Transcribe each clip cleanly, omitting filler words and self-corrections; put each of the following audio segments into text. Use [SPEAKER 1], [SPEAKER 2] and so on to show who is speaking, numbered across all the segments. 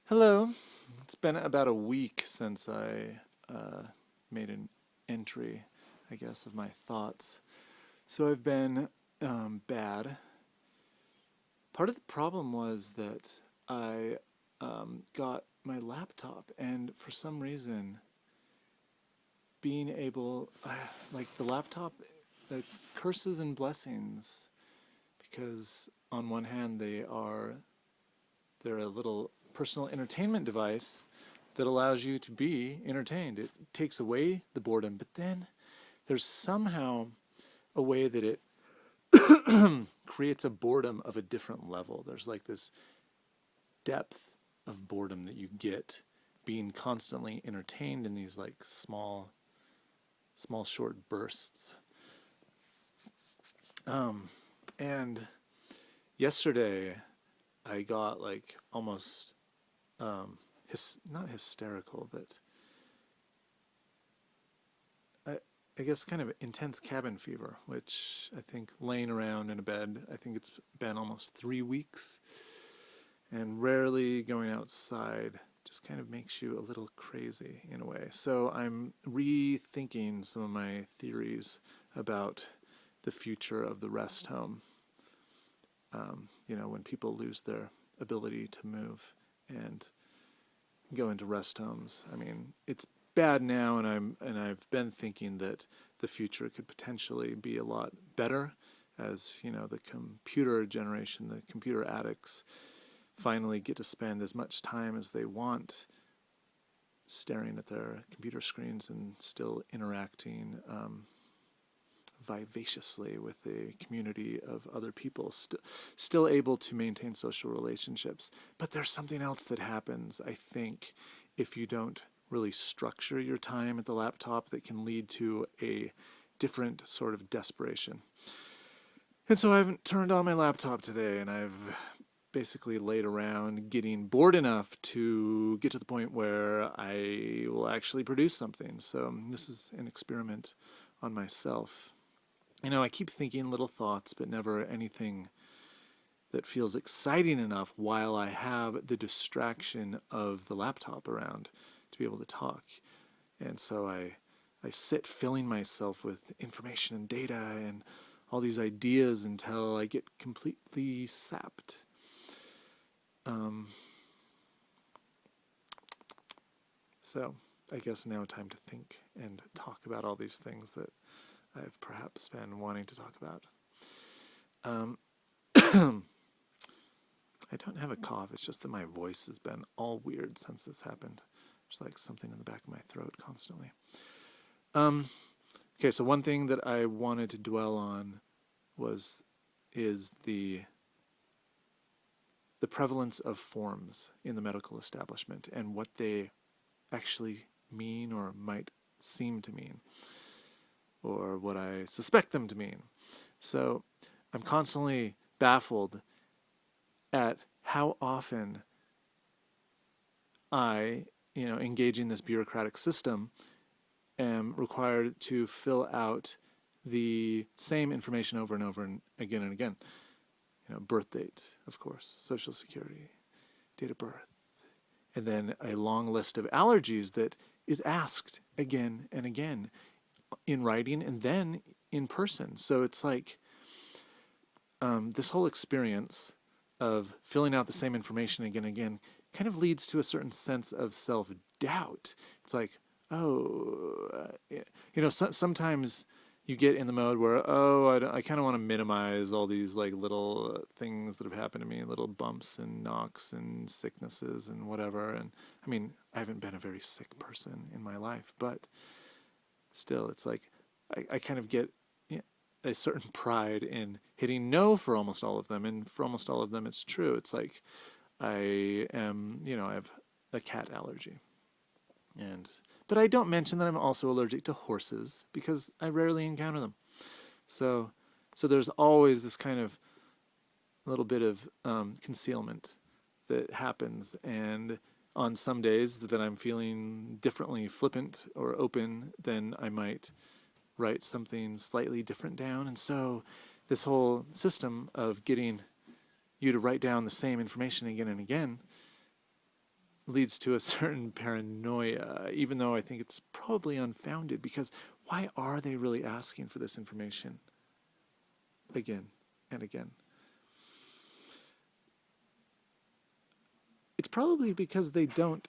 [SPEAKER 1] Hello. It's been about a week since I made an entry, I guess, of my thoughts. So I've been bad. Part of the problem was that I got my laptop, and for some reason, being able, like the laptop, curses and blessings, because on one hand they're a little personal entertainment device that allows you to be entertained. It takes away the boredom, but then there's somehow a way that it creates a boredom of a different level. There's like this depth of boredom that you get being constantly entertained in these like small short bursts. And yesterday I got like almost not hysterical, but I guess kind of intense cabin fever, which I think laying around in a bed, I think it's been almost 3 weeks, and rarely going outside just kind of makes you a little crazy in a way. So I'm rethinking some of my theories about the future of the rest home. When people lose their ability to move and go into rest homes. I mean, it's bad now, and I've been thinking that the future could potentially be a lot better as, the computer generation, the computer addicts finally get to spend as much time as they want staring at their computer screens and still interacting vivaciously with a community of other people, still able to maintain social relationships. But there's something else that happens, I think, if you don't really structure your time at the laptop that can lead to a different sort of desperation. And so I haven't turned on my laptop today, and I've basically laid around getting bored enough to get to the point where I will actually produce something. So this is an experiment on myself. I keep thinking little thoughts, but never anything that feels exciting enough while I have the distraction of the laptop around to be able to talk. And so I sit filling myself with information and data and all these ideas until I get completely sapped. So I guess now time to think and talk about all these things that I've perhaps been wanting to talk about. I don't have a cough. It's just that my voice has been all weird since this happened. There's like something in the back of my throat constantly. Okay, so one thing that I wanted to dwell on is the prevalence of forms in the medical establishment and what they actually mean or might seem to mean, or what I suspect them to mean. So I'm constantly baffled at how often I, engaging this bureaucratic system, am required to fill out the same information over and over and again. Birth date, of course, social security, date of birth, and then a long list of allergies that is asked again and again in writing and then in person. So it's like this whole experience of filling out the same information again and again kind of leads to a certain sense of self-doubt. It's like, sometimes you get in the mode where, I kind of want to minimize all these like little things that have happened to me, little bumps and knocks and sicknesses and whatever. And I mean, I haven't been a very sick person in my life, but still, it's like I kind of get a certain pride in hitting no for almost all of them. And for almost all of them, it's true. It's like I have a cat allergy. But I don't mention that I'm also allergic to horses because I rarely encounter them. So there's always this kind of little bit of concealment that happens. And on some days that I'm feeling differently flippant or open, then I might write something slightly different down. And so this whole system of getting you to write down the same information again and again leads to a certain paranoia, even though I think it's probably unfounded, because why are they really asking for this information again and again? It's probably because they don't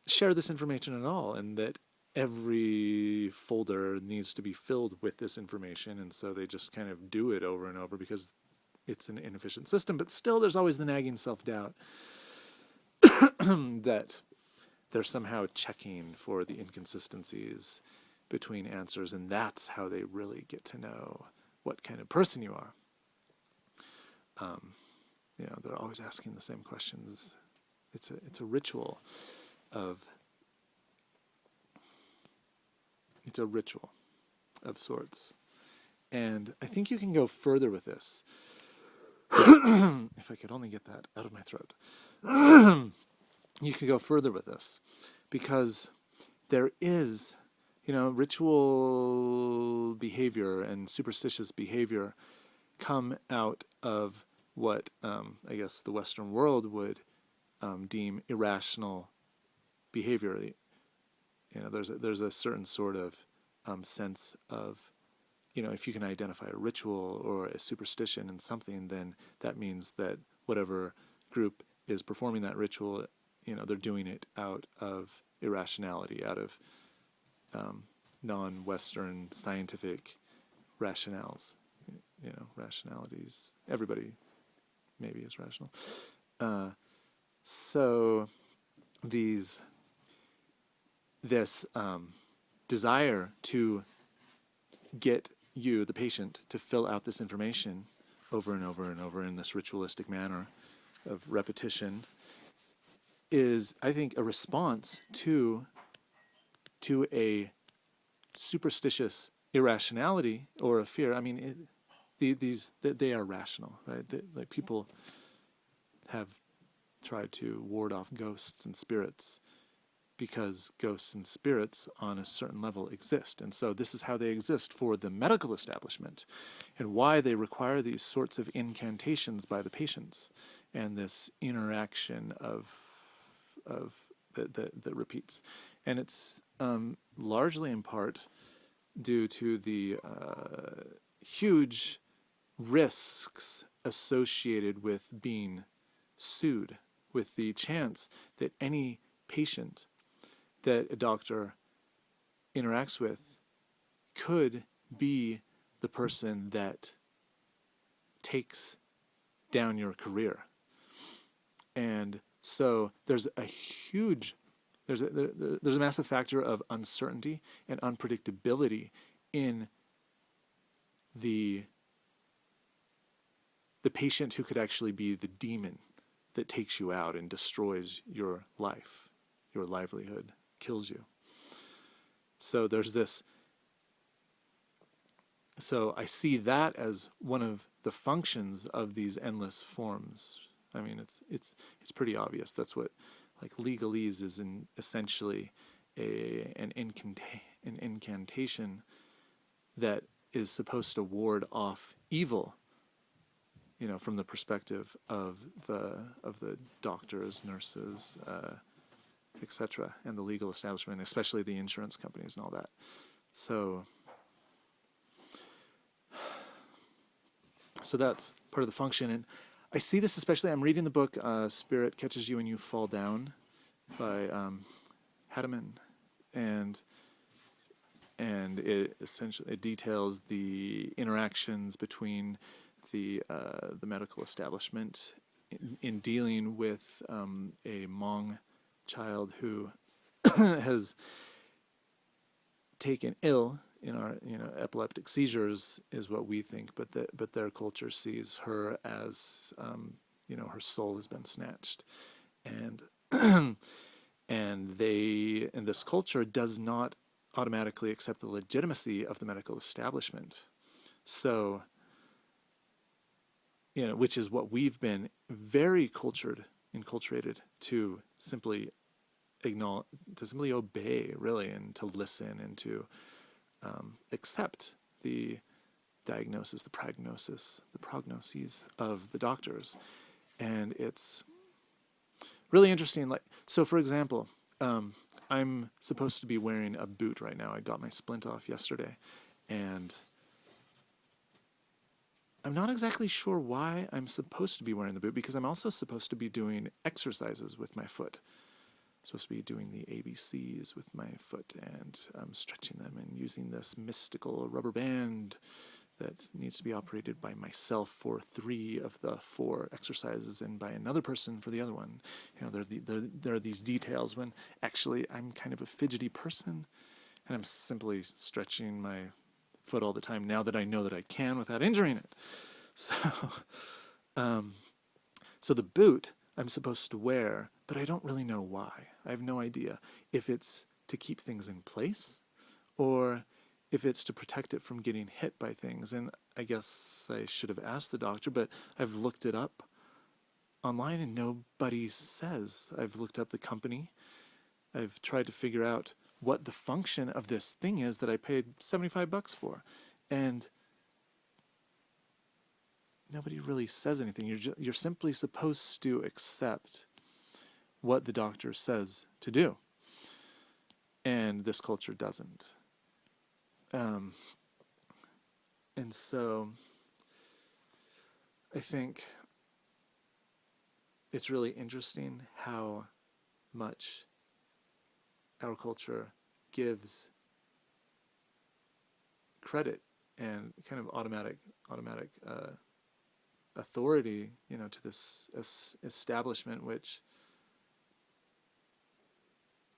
[SPEAKER 1] share this information at all, and that every folder needs to be filled with this information, and so they just kind of do it over and over because it's an inefficient system. But still, there's always the nagging self-doubt that they're somehow checking for the inconsistencies between answers, and that's how they really get to know what kind of person you are. They're always asking the same questions. It's a ritual of sorts. And I think you can go further with this. If I could only get that out of my throat. You could go further with this, because there is, ritual behavior and superstitious behavior come out of what I guess the Western world would deem irrational behavior. There's a certain sort of sense of, if you can identify a ritual or a superstition in something, then that means that whatever group is performing that ritual, they're doing it out of irrationality, out of non-Western scientific rationales. Rationalities. Everybody maybe is rational. So this desire to get you, the patient, to fill out this information over and over and over in this ritualistic manner of repetition is, I think, a response to a superstitious irrationality or a fear. I mean, they are rational, right? Like, people have tried to ward off ghosts and spirits because ghosts and spirits on a certain level exist. And so this is how they exist for the medical establishment, and why they require these sorts of incantations by the patients, and this interaction of that repeats. And it's largely in part due to the huge risks associated with being sued, with the chance that any patient that a doctor interacts with could be the person that takes down your career. And so there's a massive factor of uncertainty and unpredictability in the patient who could actually be the demon that takes you out and destroys your life, your livelihood, kills you. So there's this. So I see that as one of the functions of these endless forms. I mean, it's pretty obvious. That's what, like, legalese is essentially an incantation that is supposed to ward off evil, from the perspective of the doctors, nurses, etc., and the legal establishment, especially the insurance companies and all that. So that's part of the function. And I see this especially, I'm reading the book Spirit Catches You When You Fall Down by Hadiman, and it essentially details the interactions between the medical establishment in dealing with a Hmong child who has taken ill in our epileptic seizures is what we think, but their culture sees her as her soul has been snatched, and this culture does not automatically accept the legitimacy of the medical establishment. So which is what we've been very enculturated to simply acknowledge, to simply obey, really, and to listen and to accept the diagnosis, the prognoses of the doctors. And it's really interesting. Like, so for example, I'm supposed to be wearing a boot right now. I got my splint off yesterday, and I'm not exactly sure why I'm supposed to be wearing the boot, because I'm also supposed to be doing exercises with my foot. I'm supposed to be doing the ABCs with my foot and stretching them and using this mystical rubber band that needs to be operated by myself for 3 of the 4 exercises and by another person for the other one. You know, there are these details when actually I'm kind of a fidgety person and I'm simply stretching my foot all the time now that I know that I can without injuring it. So, so the boot I'm supposed to wear, but I don't really know why. I have no idea if it's to keep things in place or if it's to protect it from getting hit by things. And I guess I should have asked the doctor, but I've looked it up online and nobody says. I've looked up the company. I've tried to figure out what the function of this thing is that I paid $75 for. And nobody really says anything. You're simply supposed to accept what the doctor says to do. And this culture doesn't. And so I think it's really interesting how much our culture gives credit and kind of automatic authority, you know, to this establishment, which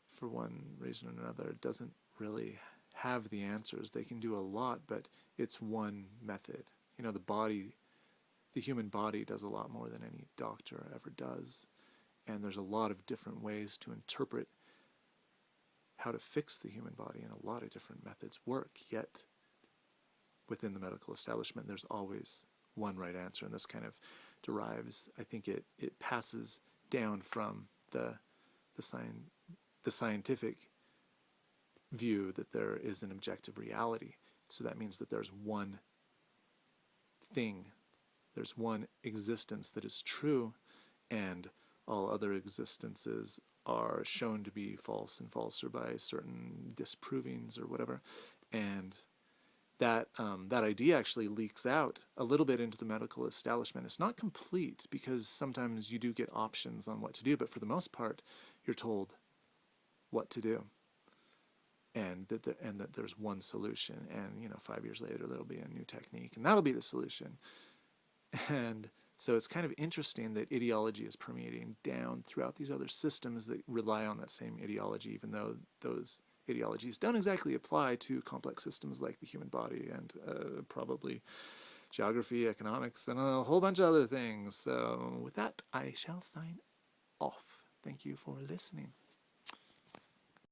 [SPEAKER 1] for one reason or another doesn't really have the answers. They can do a lot, but it's one method. You know, the human body does a lot more than any doctor ever does. And there's a lot of different ways to interpret how to fix the human body, and a lot of different methods work. Yet, within the medical establishment, there's always one right answer. And this kind of derives, I think it passes down from the scientific view that there is an objective reality. So that means that there's one thing, there's one existence that is true, and all other existences are shown to be false and falser by certain disprovings or whatever. And that idea actually leaks out a little bit into the medical establishment. It's not complete, because sometimes you do get options on what to do, but for the most part, you're told what to do, and that there's one solution. And, you know, 5 years later there'll be a new technique, and that'll be the solution. And so it's kind of interesting that ideology is permeating down throughout these other systems that rely on that same ideology, even though those ideologies don't exactly apply to complex systems like the human body and probably geography, economics, and a whole bunch of other things. So with that, I shall sign off. Thank you for listening.